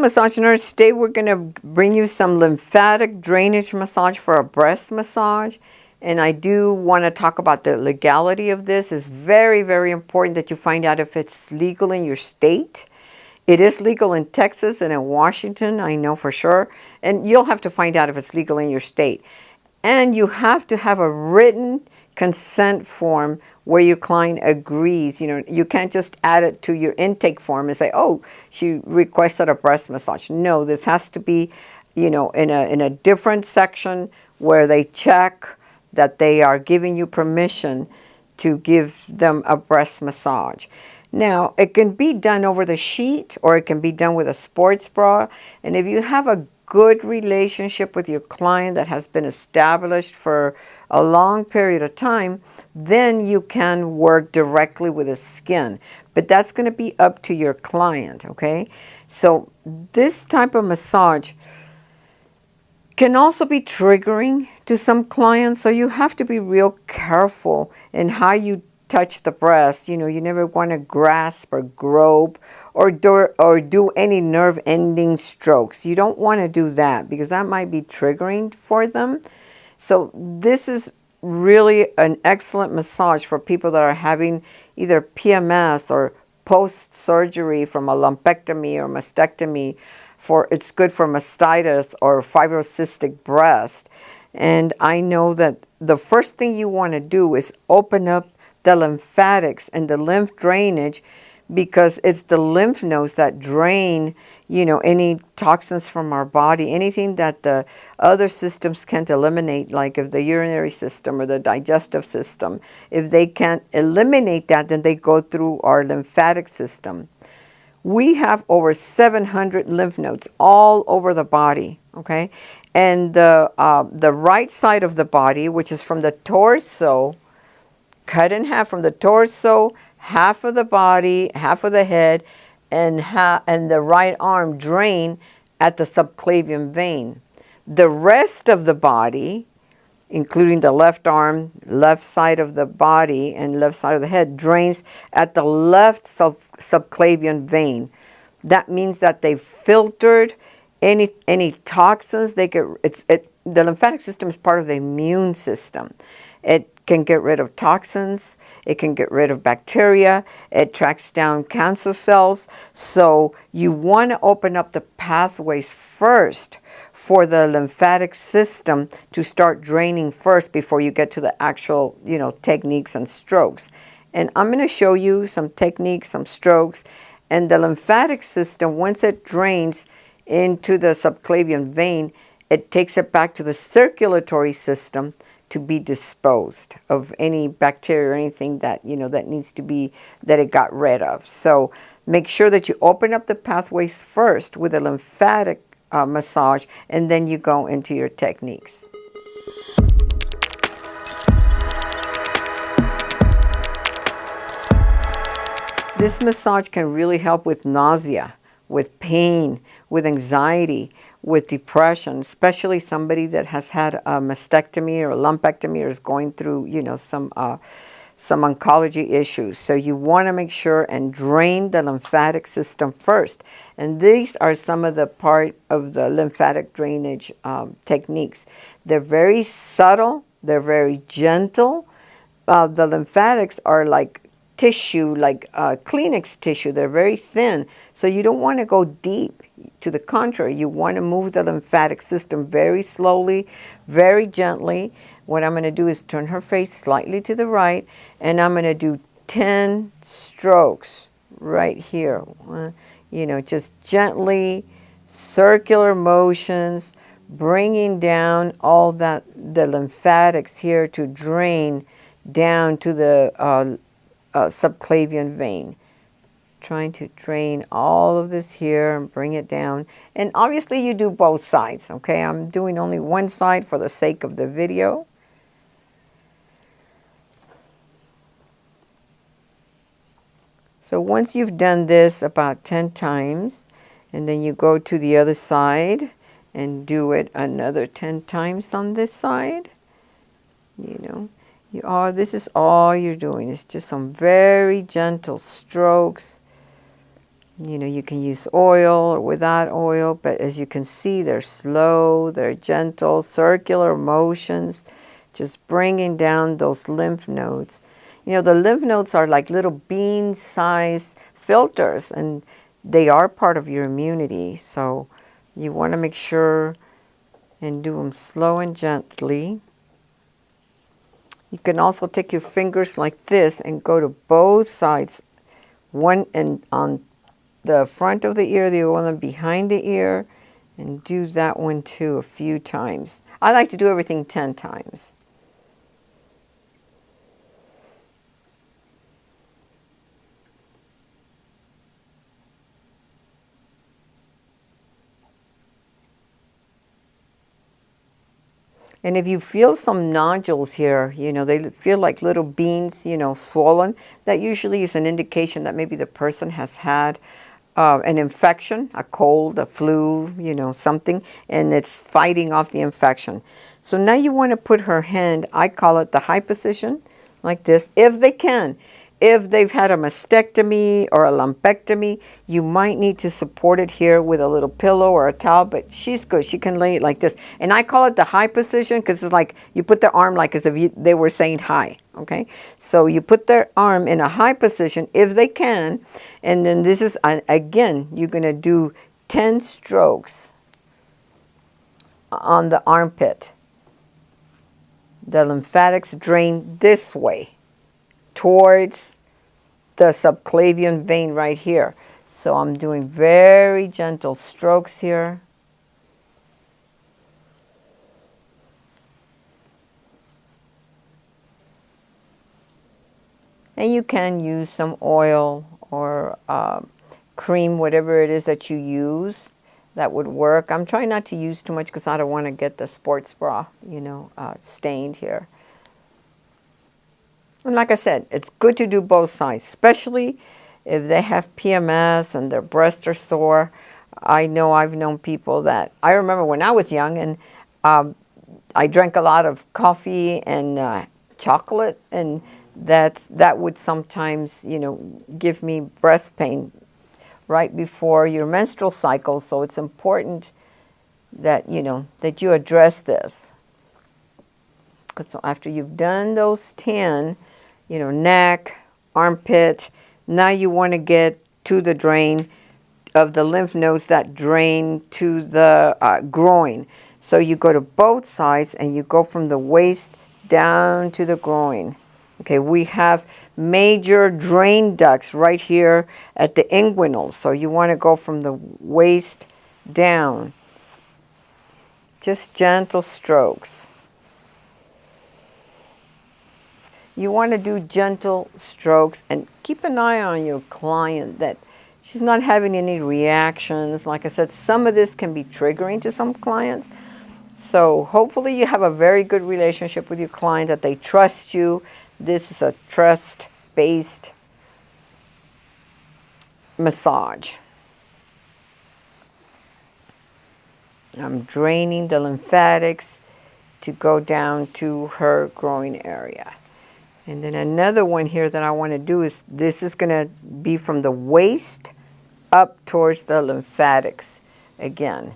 Massage Nurse. Today we're going to bring you some lymphatic drainage massage for a breast massage. And I do want to talk about the legality of this. It's very, very important that you find out if it's legal in your state. It is legal in Texas and in Washington, I know for sure. And you'll have to find out if it's legal in your state. And you have to have a written consent form where your client agrees. You know, you can't just add it to your intake form and say, oh, she requested a breast massage. No, this has to be, you know, in a different section where they check that they are giving you permission to give them a breast massage. Now, it can be done over the sheet or it can be done with a sports bra. And if you have a good relationship with your client that has been established for a long period of time, then you can work directly with the skin. But that's going to be up to your client, okay? So this type of massage can also be triggering to some clients, so you have to be real careful in how you touch the breast. You know, you never want to grasp or grope or do any nerve ending strokes. You don't want to do that because that might be triggering for them. So this is really an excellent massage for people that are having either PMS or post-surgery from a lumpectomy or mastectomy. It's good for mastitis or fibrocystic breast. And I know that the first thing you want to do is open up the lymphatics and the lymph drainage, because it's the lymph nodes that drain, you know, any toxins from our body, anything that the other systems can't eliminate, like if the urinary system or the digestive system. If they can't eliminate that, then they go through our lymphatic system. We have over 700 lymph nodes all over the body, okay? And the right side of the body, which is from the torso, cut in half from the torso, half of the body, half of the head, and the right arm drain at the subclavian vein. The rest of the body, including the left arm, left side of the body, and left side of the head, drains at the left subclavian vein. That means that they've filtered any toxins. The lymphatic system is part of the immune system. It can get rid of toxins. It can get rid of bacteria. It tracks down cancer cells. So you want to open up the pathways first for the lymphatic system to start draining first before you get to the actual, you know, techniques and strokes. And I'm going to show you some techniques, some strokes. And the lymphatic system, once it drains into the subclavian vein, it takes it back to the circulatory system to be disposed of any bacteria or anything that, you know, that needs to be, that it got rid of. So make sure that you open up the pathways first with a lymphatic massage, and then you go into your techniques. This massage can really help with nausea, with pain, with anxiety, with depression, especially somebody that has had a mastectomy or a lumpectomy or is going through, you know, some oncology issues. So you want to make sure and drain the lymphatic system first. And these are some of the part of the lymphatic drainage techniques. They're very subtle. They're very gentle. The lymphatics are like tissue, like Kleenex tissue. They're very thin. So you don't want to go deep. To the contrary, you want to move the lymphatic system very slowly, very gently. What I'm going to do is turn her face slightly to the right, and I'm going to do 10 strokes right here. You know, just gently, circular motions, bringing down all the lymphatics here to drain down to the subclavian vein. Trying to drain all of this here and bring it down. And obviously you do both sides, okay? I'm doing only one side for the sake of the video. So once you've done this about 10 times, and then you go to the other side and do it another 10 times on this side, you know, this is all you're doing. It's just some very gentle strokes. You know, you can use oil or without oil, but as you can see, they're slow, they're gentle, circular motions, just bringing down those lymph nodes. You know, the lymph nodes are like little bean-sized filters, and they are part of your immunity. So you want to make sure and do them slow and gently. You can also take your fingers like this and go to both sides, one and on the front of the ear, the one behind the ear, and do that one too a few times. I like to do everything 10 times. And if you feel some nodules here, you know, they feel like little beans, you know, swollen, that usually is an indication that maybe the person has had an infection, a cold, a flu, you know, something, and it's fighting off the infection. So now you want to put her hand, I call it the high position, like this, if they can. If they've had a mastectomy or a lumpectomy, you might need to support it here with a little pillow or a towel, but she's good. She can lay it like this. And I call it the high position because it's like you put their arm like as if they were saying hi, okay? So you put their arm in a high position if they can, and then this is, again, you're going to do 10 strokes on the armpit. The lymphatics drain this way towards the subclavian vein right here. So I'm doing very gentle strokes here. And you can use some oil or cream, whatever it is that you use. That would work. I'm trying not to use too much because I don't want to get the sports bra, you know, stained here. And like I said, it's good to do both sides, especially if they have PMS and their breasts are sore. I know I've known people that, I remember when I was young and I drank a lot of coffee and chocolate, and that would sometimes, you know, give me breast pain right before your menstrual cycle. So it's important that, you know, that you address this. So after you've done those 10, you know, neck, armpit, now you want to get to the drain of the lymph nodes that drain to the groin. So you go to both sides and you go from the waist down to the groin. Okay, we have major drain ducts right here at the inguinals. So you want to go from the waist down. Just gentle strokes. You want to do gentle strokes and keep an eye on your client that she's not having any reactions. Like I said, some of this can be triggering to some clients. So hopefully you have a very good relationship with your client, that they trust you. This is a trust-based massage. I'm draining the lymphatics to go down to her groin area. And then another one here that I want to do is, this is going to be from the waist up towards the lymphatics again.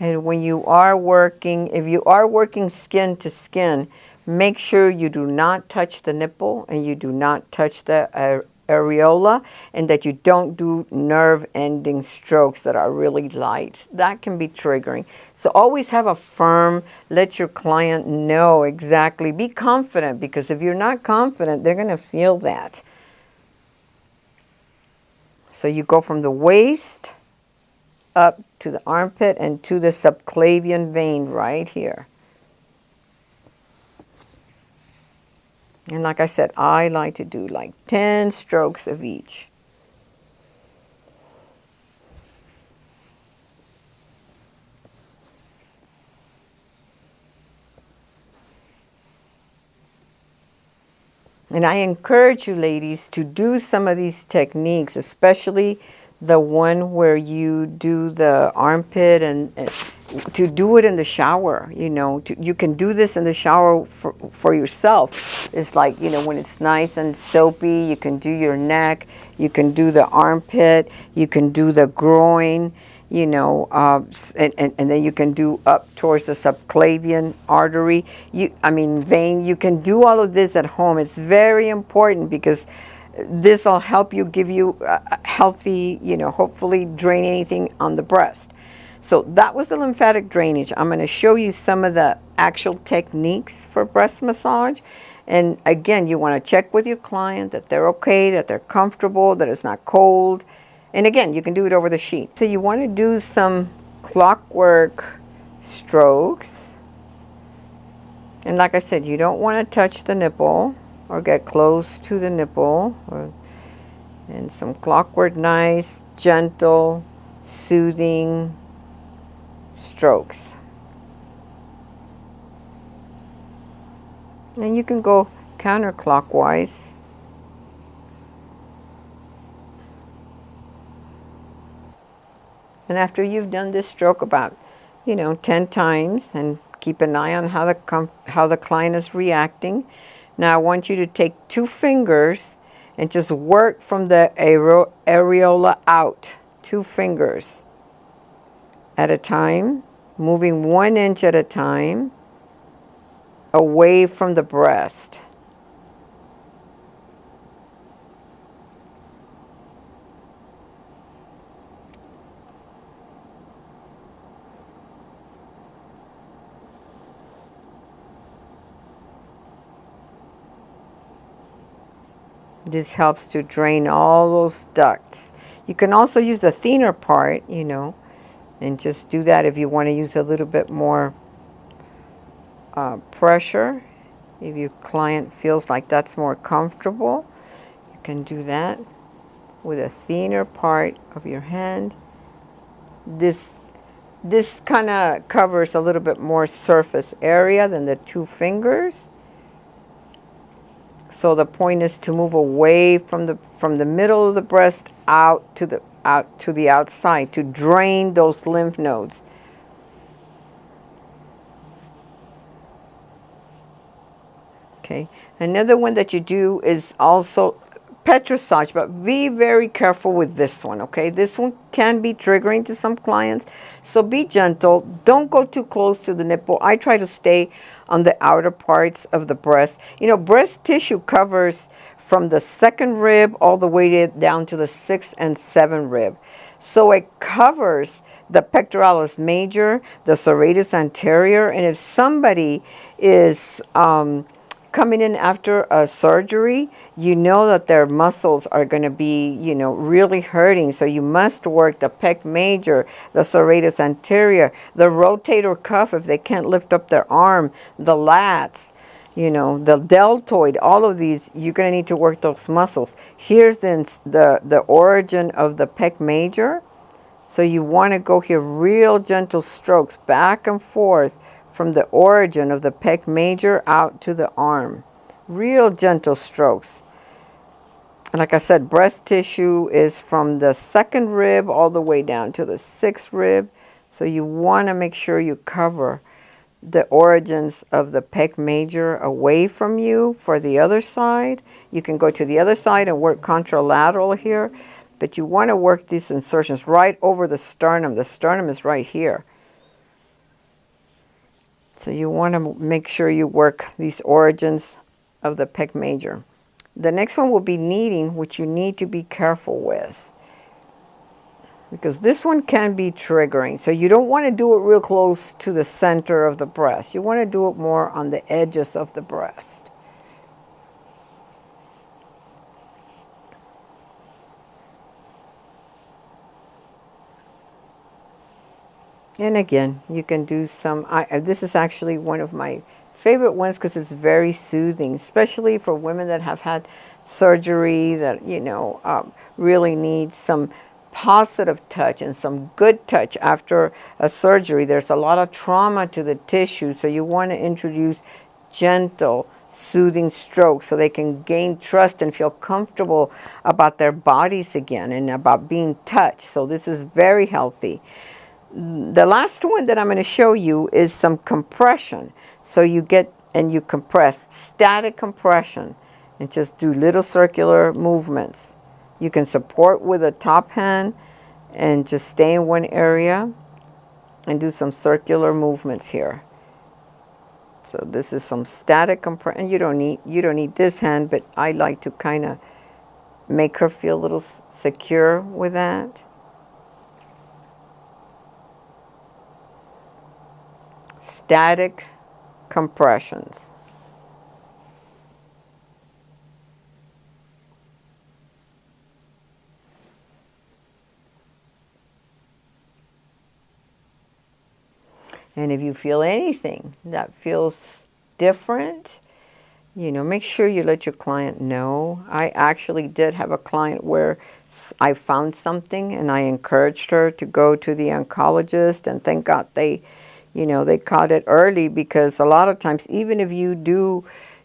And when you are working, if you are working skin to skin, make sure you do not touch the nipple and you do not touch the areola, and that you don't do nerve ending strokes that are really light. That can be triggering. So always have a firm, let your client know exactly, be confident, because if you're not confident, they're going to feel that. So you go from the waist up to the armpit and to the subclavian vein right here. And like I said, I like to do like 10 strokes of each. And I encourage you ladies to do some of these techniques, especially the one where you do the armpit and to do it in the shower. You can do this in the shower for yourself. It's like, when it's nice and soapy, you can do your neck, you can do the armpit, you can do the groin, and then you can do up towards the subclavian artery, vein. You can do all of this at home. It's very important because this will help you, give you a healthy, hopefully drain anything on the breast. So that was the lymphatic drainage. I'm going to show you some of the actual techniques for breast massage. And again, you want to check with your client that they're okay, that they're comfortable, that it's not cold. And again, you can do it over the sheet. So you want to do some clockwork strokes. And like I said, you don't want to touch the nipple or get close to the nipple. And some clockwork, nice, gentle, soothing strokes. And you can go counterclockwise. And after you've done this stroke about, 10 times, and keep an eye on how the client is reacting. Now I want you to take 2 fingers and just work from the areola out, 2 fingers at a time, moving 1 inch at a time away from the breast. This helps to drain all those ducts. You can also use the thinner part, and just do that if you want to use a little bit more pressure. If your client feels like that's more comfortable, you can do that with a thinner part of your hand. This kind of covers a little bit more surface area than the 2 fingers. So the point is to move away from the middle of the breast out to the outside to drain those lymph nodes. Okay. Another one that you do is also petrissage, but be very careful with this one, okay? This one can be triggering to some clients, so be gentle. Don't go too close to the nipple. I try to stay on the outer parts of the breast. Breast tissue covers from the 2nd rib all the way down to the 6th and 7th rib. So it covers the pectoralis major, the serratus anterior, and if somebody is coming in after a surgery, that their muscles are going to be, really hurting. So you must work the pec major, the serratus anterior, the rotator cuff if they can't lift up their arm, the lats, the deltoid, all of these, you're going to need to work those muscles. Here's the origin of the pec major. So you want to go here, real gentle strokes back and forth from the origin of the pec major out to the arm. Real gentle strokes. And like I said, breast tissue is from the 2nd rib all the way down to the 6th rib. So you want to make sure you cover the origins of the pec major away from you. For the other side, you can go to the other side and work contralateral here, but you want to work these insertions right over the sternum. The sternum is right here. So you want to make sure you work these origins of the pec major. The next one will be kneading, which you need to be careful with, because this one can be triggering. So you don't want to do it real close to the center of the breast. You want to do it more on the edges of the breast. And again, you can do some, this is actually one of my favorite ones because it's very soothing, especially for women that have had surgery that, really need some positive touch and some good touch after a surgery. There's a lot of trauma to the tissue, so you want to introduce gentle, soothing strokes so they can gain trust and feel comfortable about their bodies again and about being touched. So this is very healthy. The last one that I'm going to show you is some compression. So you get and you compress, static compression, and just do little circular movements. You can support with a top hand and just stay in one area and do some circular movements here. So this is some static compression. You don't need this hand, but I like to kind of make her feel a little secure with that. Static compressions. And if you feel anything that feels different, make sure you let your client know. I actually did have a client where I found something and I encouraged her to go to the oncologist, and thank God they caught it early, because a lot of times, even if you do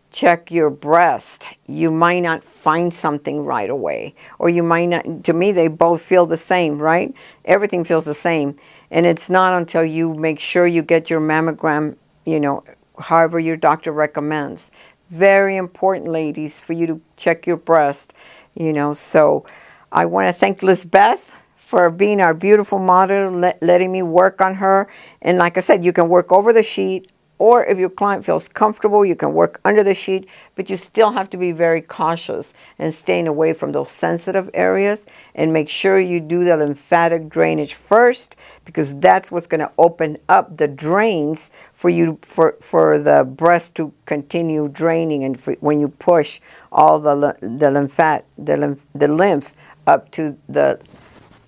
check your breast, you might not find something right away, or you might not. To me, they both feel the same, right? Everything feels the same, and it's not until you make sure you get your mammogram, however your doctor recommends. Very important, ladies, for you to check your breast, So I want to thank Lisbeth for being our beautiful model, letting me work on her. And like I said, you can work over the sheet, or if your client feels comfortable, you can work under the sheet, but you still have to be very cautious and staying away from those sensitive areas, and make sure you do the lymphatic drainage first, because that's what's going to open up the drains for you, for the breast to continue draining, and when you push all the lymph up to the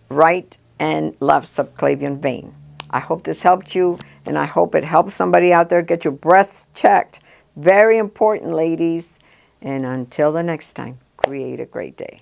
right and left subclavian vein. I hope this helped you, and I hope it helps somebody out there. Get your breasts checked. Very important, ladies. And until the next time, create a great day.